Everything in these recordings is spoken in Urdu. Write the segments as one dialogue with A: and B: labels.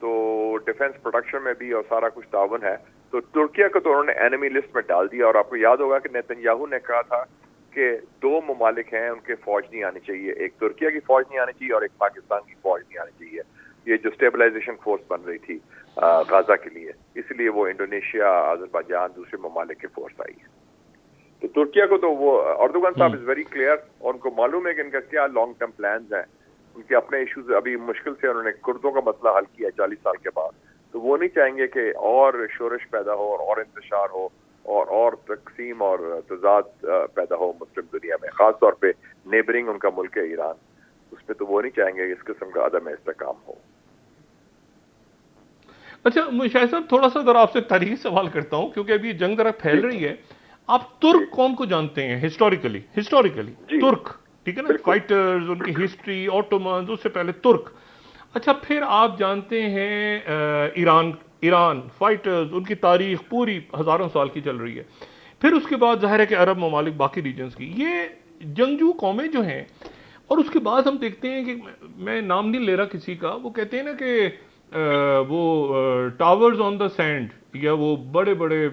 A: تو ڈیفنس پروڈکشن میں بھی اور سارا کچھ تعاون ہے. تو ترکیہ کو تو انہوں نے اینمی لسٹ میں ڈال دیا, اور آپ کو یاد ہوگا کہ نیتن یاہو نے کہا تھا کہ 2 ممالک ہیں ان کے فوج نہیں آنی چاہیے, ایک ترکیہ کی فوج نہیں آنی چاہیے اور ایک پاکستان کی فوج نہیں آنی چاہیے, یہ جو اسٹیبلائزیشن فورس بن رہی تھی غازہ کے لیے, اس لیے وہ انڈونیشیا, آذربائیجان, دوسرے ممالک کی فورس آئی ہے. تو ترکیہ کو تو وہ اردوغان صاحب از ویری کلیئر, اور ان کو معلوم ہے کہ ان کا کیا لانگ ٹرم پلانز ہیں, ان کے اپنے ایشوز. ابھی مشکل سے انہوں نے کردوں کا مسئلہ حل کیا 40 سال کے بعد, تو وہ نہیں چاہیں گے کہ اور شورش پیدا ہو اور انتشار ہو اور تقسیم اور تضاد پیدا ہو مسلم دنیا میں, خاص طور پہ نیبرنگ ان کا ملک ہے ایران, اس پہ تو وہ نہیں چاہیں گے اس قسم کا عدم استحکام ہو.
B: اچھا شاہد صاحب, تھوڑا سا ذرا آپ سے تاریخی سوال کرتا ہوں, کیونکہ ابھی جنگ ذرا پھیل رہی ہے. آپ ترک قوم کو جانتے ہیں ہسٹوریکلی ترک, ٹھیک ہے نا, فائٹرز, ان کی ہسٹری, اوٹومنز, اس سے پہلے ترک. اچھا پھر آپ جانتے ہیں ایران فائٹرز, ان کی تاریخ پوری ہزاروں سال کی چل رہی ہے. پھر اس کے بعد ظاہر ہے کہ عرب ممالک باقی ریجنز کی, یہ جنگجو قومیں جو ہیں, اور اس کے بعد ہم دیکھتے ہیں کہ میں نام نہیں لے رہا کسی کا, وہ کہتے ہیں نا کہ وہ ٹاورز آن دا سینڈ, یا وہ بڑے بڑے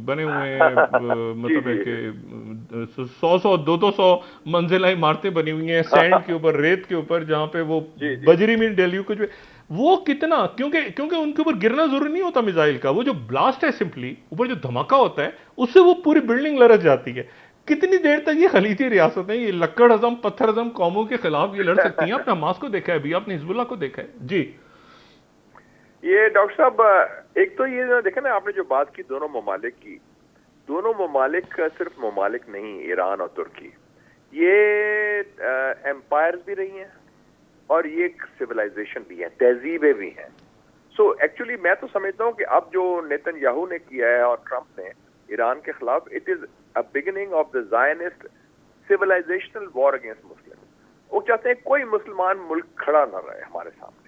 B: بنے ہوئے ہیں, مطلب ہے کہ 100-200 منزلہ عمارتیں بنی ہوئی ہیں سینڈ کے اوپر, ریت کے اوپر, جہاں پہ وہ بجری میں ڈیلیو کچھ, وہ کتنا, کیونکہ ان کے اوپر گرنا ضروری نہیں ہوتا میزائل کا, وہ جو بلاسٹ ہے سمپلی اوپر جو دھماکہ ہوتا ہے اس سے وہ پوری بلڈنگ لرز جاتی ہے. کتنی دیر تک یہ خلیجی ریاستیں, یہ لکڑ ہضم پتھر ہضم قوموں کے خلاف یہ لڑ سکتی ہیں؟ آپ نے حماس کو دیکھا ہے, ابھی آپ نے حزب اللہ کو دیکھا ہے. جی
A: یہ ڈاکٹر صاحب, ایک تو یہ دیکھیں نا آپ نے جو بات کی دونوں ممالک کی, دونوں ممالک صرف ممالک نہیں, ایران اور ترکی, یہ ایمپائرز بھی رہی ہیں اور یہ ایک سویلائزیشن بھی ہے, تہذیبیں بھی ہیں. سو ایکچولی میں تو سمجھتا ہوں کہ اب جو نیتن یاہو نے کیا ہے اور ٹرمپ نے ایران کے خلاف, it is a beginning of the Zionist civilisational war against Muslim. وہ چاہتے ہیں کوئی مسلمان ملک کھڑا نہ رہے ہمارے سامنے.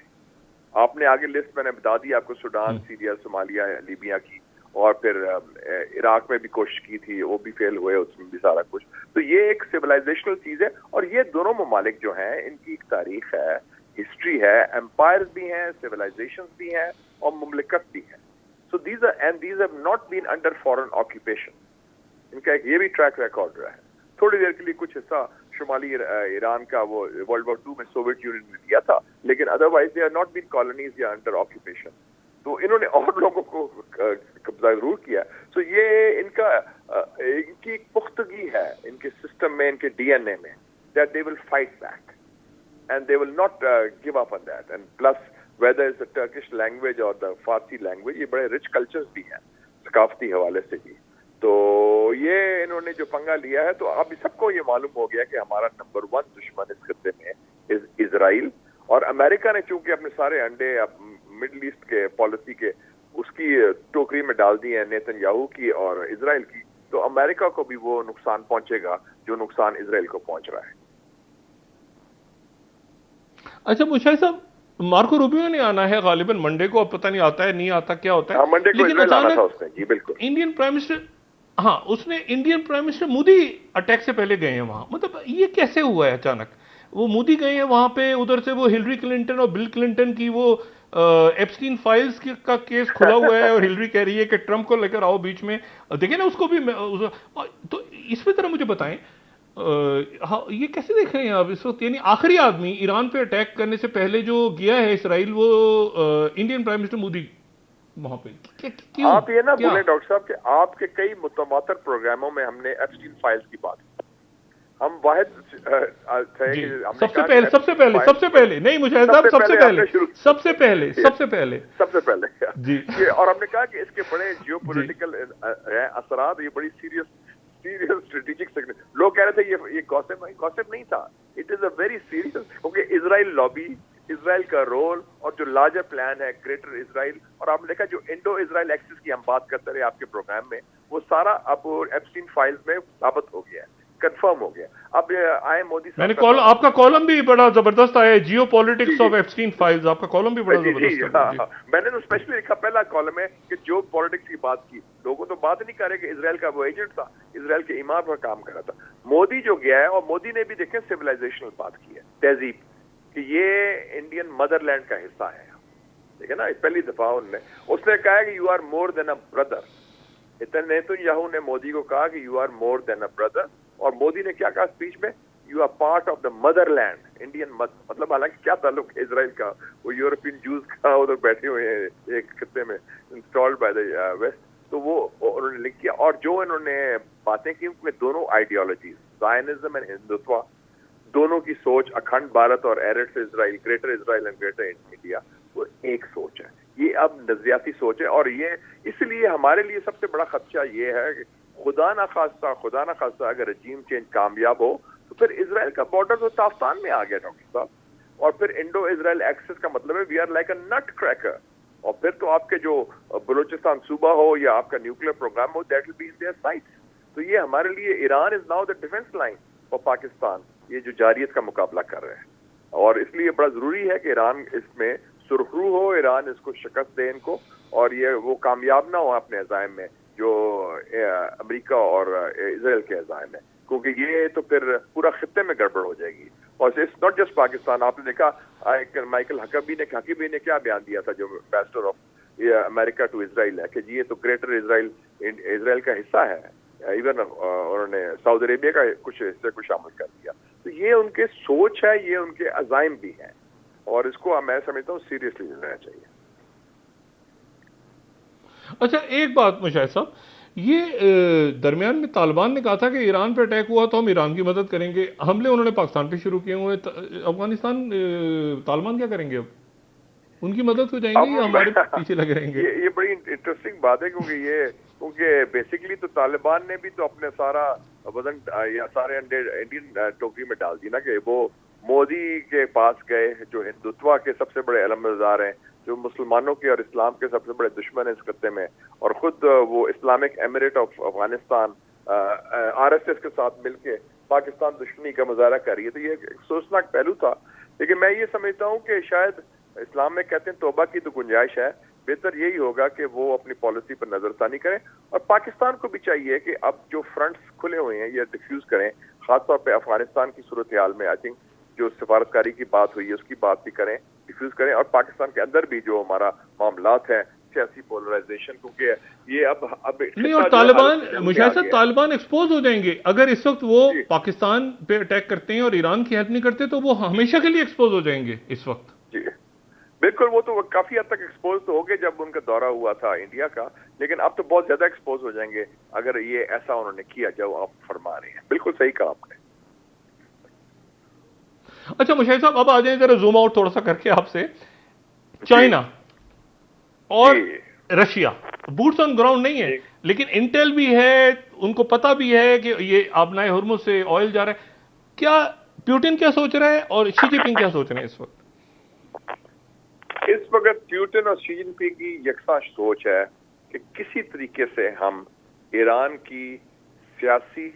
A: آپ نے آگے لسٹ میں نے بتا دی آپ کو, سوڈان, سیریا, صومالیہ, لیبیا کی, اور پھر عراق میں بھی کوشش کی تھی, وہ بھی فیل ہوئے, اس میں بھی سارا کچھ. تو یہ ایک سویلائزیشنل چیز ہے, اور یہ دونوں ممالک جو ہیں ان کی ایک تاریخ ہے, ہسٹری ہے, ایمپائرز بھی ہیں, سویلائزیشنز بھی ہیں, اور مملکت بھی ہیں. So these have not been under foreign occupation. ان کا ایک یہ بھی ٹریک ریکارڈ رہا ہے. تھوڑی دیر کے لیے کچھ حصہ شمالی ایران کا وہ ورلڈ وار 2 میں سوویت یونین نے دیا تھا, لیکن otherwise they are not been colonies یا انڈر آکوپیشن. تو انہوں نے اور لوگوں کو قبضہ ضرور کیا. سو یہ ان کی پختگی ہے ان کے سسٹم میں, ان کے ڈی این اے میں, that they will fight back and they will not give up on that. And plus weather is the Turkish language اور دا فارسی لینگویج, یہ بڑے رچ کلچرز بھی ہیں ثقافتی حوالے سے بھی. تو یہ انہوں نے جو پنگا لیا ہے, تو اب سب کو یہ معلوم ہو گیا کہ ہمارا نمبر 1 دشمن اس خطے میں اسرائیل, اور امریکہ نے چونکہ اپنے سارے انڈے مڈل ایسٹ کے پالیسی کے اس کی ٹوکری میں ڈال دی ہیں, نیتن یاہو کی اور اسرائیل کی, تو امریکہ کو بھی وہ نقصان پہنچے گا جو نقصان اسرائیل کو پہنچ رہا ہے.
B: اچھا مشاہد صاحب, مارکو روبیو نے آنا ہے غالباً منڈے کو, اب پتہ نہیں آتا ہے نہیں آتا کیا ہوتا ہے,
A: منڈے کو اسرائیل آنا تھا اس نے. جی بالکل.
B: انڈین پرائم منسٹر, ہاں اس نے Indian prime minister Modi attack سے پہلے گئے ہیں وہاں. مطلب یہ کیسے ہوا ہے اچانک؟ وہ مودی گئے ہیں وہاں پہ, ادھر سے وہ ہلری کلنٹن اور بل کلنٹن کی وہ ایپسٹین فائلز کا کیس کھلا ہوا ہے, اور ہلری کہہ رہی ہے کہ ٹرمپ کو لے کر آؤ بیچ میں. دیکھیں نا اس کو بھی, تو اس پہ ذرا مجھے بتائیں یہ کیسے دیکھ رہے ہیں آپ اس وقت؟ یعنی آخری آدمی ایران پہ اٹیک کرنے سے پہلے جو گیا ہے اسرائیل, وہ انڈین پرائم منسٹر مودی وہاں پہ.
A: آپ یہ نہ بولیں ڈاکٹر صاحب کہ آپ کے کئی متواتر پروگراموں میں ہم نے ایپسٹین فائلز کی بات کی. ہم واحد
B: سب سے پہلے نہیں مجھے سب سے پہلے
A: جی, اور ہم نے کہا کہ اس کے بڑے جیو پولیٹیکل اثرات, یہ بڑی سیریس اسٹریٹجک. لوگ کہہ رہے تھے یہ گوسپ نہیں تھا, it is a very serious, کیونکہ اسرائیل لابی, اسرائیل کا رول, اور جو لارجر پلان ہے گریٹر اسرائیل, اور آپ نے دیکھا جو انڈو اسرائیل ایکسس کی ہم بات کرتے رہے آپ کے پروگرام میں, وہ سارا اب ایپسٹین فائلز میں ثابت ہو گیا, کنفرم ہو گیا. اب آئے مودی صاحب,
B: میں نے آپ کا کالم بھی بڑا زبردست آیا ہے, geo politics of Epstein files, آپ کا کالم بھی بڑا زبردست ہے.
A: میں نے تو اسپیشلی لکھا, پہلا کالم ہے کہ جو پالیٹکس کی بات کی, لوگوں تو بات نہیں کر رہے کہ اسرائیل کا وہ ایجنٹ تھا, اسرائیل کے امام پر کام کر رہا تھا. مودی جو گیا ہے, اور مودی نے بھی دیکھیں سویلائزیشنل بات کی ہے, تہذیب, کہ یہ انڈین مدر لینڈ کا حصہ ہے, ٹھیک ہے نا, پہلی دفعہ اس نے کہا کہ you are more than a brother. نیتن نے مودی کو کہا کہ you are more than a brother, اور مودی نے کیا کہا اسپیچ میں, you are part of the motherland, Indian مطلب حالانکہ کیا تعلق ہے اسرائیل کا, وہ یورپین جوز کا ادھر بیٹھے ہوئے ہیں ایک خطے میں انسٹالڈ بائی دا ویسٹ, تو وہ انہوں نے لنک کیا. اور جو انہوں نے باتیں کی ان میں دونوں آئیڈیالوجیز, زائنزم اینڈ ہندوتوا, دونوں کی سوچ, اکھنڈ بھارت اور Eretz Israel, greater Israel and greater India, وہ ایک سوچ ہے. یہ اب نظریاتی سوچ ہے, اور یہ اس لیے ہمارے لیے سب سے بڑا خدشہ یہ ہے کہ خدا نہ خواستہ اگر رجیم چینج کامیاب ہو تو پھر اسرائیل کا بارڈر تو تافتان میں آ گیا ڈاکٹر صاحب, اور پھر انڈو اسرائیل ایکسس کا مطلب ہے we are like a nut cracker, اور پھر تو آپ کے جو بلوچستان صوبہ ہو یا آپ کا نیوکلیر پروگرام ہو that will be in their sites. تو یہ ہمارے لیے Iran is now the defence line for Pakistan, یہ جو جارحیت کا مقابلہ کر رہے ہیں, اور اس لیے بڑا ضروری ہے کہ ایران اس میں سرخرو ہو, ایران اس کو شکست دے ان کو, اور یہ وہ کامیاب نہ ہو اپنے عزائم میں جو امریکہ اور اسرائیل کے عزائم ہیں, کیونکہ یہ تو پھر پورا خطے میں گڑبڑ ہو جائے گی. اور اٹس ناٹ جسٹ پاکستان, آپ نے دیکھا مائیکل حقبی نے کیا بیان دیا تھا, جو ambassador of America to Israel ہے, کہ یہ تو گریٹر اسرائیل کا حصہ ہے, ایون انہوں نے سعودی عربیہ کا کچھ حصے کو شامل کر دیا. تو یہ ان کے سوچ ہے, یہ ان کے عزائم بھی ہیں, اور اس کو میں سمجھتا ہوں سیریسلی لینا چاہیے.
B: اچھا ایک بات مشاہد صاحب, یہ درمیان میں طالبان نے کہا تھا کہ ایران پہ اٹیک ہوا تو ہم ایران کی مدد کریں گے, حملے انہوں نے پاکستان پہ شروع کیے ہوئے, افغانستان طالبان کیا کریں گے, اب ان کی مدد کو جائیں گے یا ہمارے پیچھے لگے رہیں گے؟
A: یہ بڑی انٹرسٹنگ بات ہے, کیونکہ بیسیکلی تو طالبان نے بھی تو اپنے سارا وزن یا سارے انڈین ٹوکری میں ڈال دی نا, کہ وہ مودی کے پاس گئے جو ہندوتوا کے سب سے بڑے علمبردار ہیں, جو مسلمانوں کے اور اسلام کے سب سے بڑے دشمن ہیں اس خطے میں, اور خود وہ Islamic Emirate of Afghanistan R S S کے ساتھ مل کے پاکستان دشمنی کا مظاہرہ کر رہی ہے. تو یہ ایک افسوسناک پہلو تھا, لیکن میں یہ سمجھتا ہوں کہ شاید اسلام میں کہتے ہیں توبہ کی تو گنجائش ہے, بہتر یہی ہوگا کہ وہ اپنی پالیسی پر نظر ثانی کریں, اور پاکستان کو بھی چاہیے کہ اب جو فرنٹس کھلے ہوئے ہیں یہ ڈیفیوز کریں, خاص طور پہ افغانستان کی صورتحال میں. آئی تھنک جو سفارتکاری کی بات ہوئی ہے اس کی بات بھی کریں, ڈیفیوز کریں, اور پاکستان کے اندر بھی جو ہمارا معاملات ہیں سیاسی پولرائزیشن, کیونکہ یہ اب
B: نہیں, اور طالبان مشاہد صاحب طالبان ایکسپوز ہو جائیں گے اگر اس وقت وہ پاکستان پہ اٹیک کرتے ہیں اور ایران کی ہیلپ نہیں کرتے, تو وہ ہمیشہ کے لیے ایکسپوز ہو جائیں گے اس وقت.
A: جی بالکل, وہ تو کافی حد تک ایکسپوز تو ہو گئے جب ان کا دورہ ہوا تھا انڈیا کا, لیکن اب تو بہت زیادہ ایکسپوز ہو جائیں گے اگر یہ ایسا انہوں نے کیا جو آپ فرما رہے ہیں. بالکل صحیح کہا آپ نے.
B: اچھا مشاہد صاحب, اب آ جائیں ذرا زوم آؤٹ تھوڑا سا کر کے آپ سے. چائنا اور رشیا بوٹس آن گراؤنڈ نہیں ہے, لیکن انٹیل بھی ہے, ان کو پتا بھی ہے کہ یہ آبنائے ہرمز سے آئل جا رہا ہے. کیا پیوٹن کیا سوچ رہا ہے اور شی جن پنگ کیا سوچ رہے ہیں اس وقت؟
A: اس وقت پیوٹن اور شی جن پنگ کی یکساں سوچ ہے کہ کسی طریقے سے ہم ایران کی سیاسی,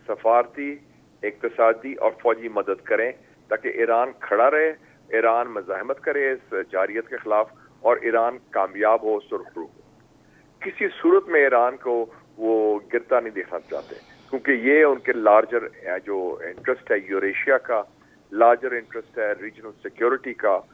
A: سفارتی, اقتصادی اور فوجی مدد کریں تاکہ ایران کھڑا رہے, ایران مزاحمت کرے اس جارحیت کے خلاف, اور ایران کامیاب ہو, سرخرو ہو. کسی صورت میں ایران کو وہ گرتا نہیں دیکھنا چاہتے, کیونکہ یہ ان کے لارجر جو انٹرسٹ ہے یوریشیا کا, لارجر انٹرسٹ ہے ریجنل سیکیورٹی کا,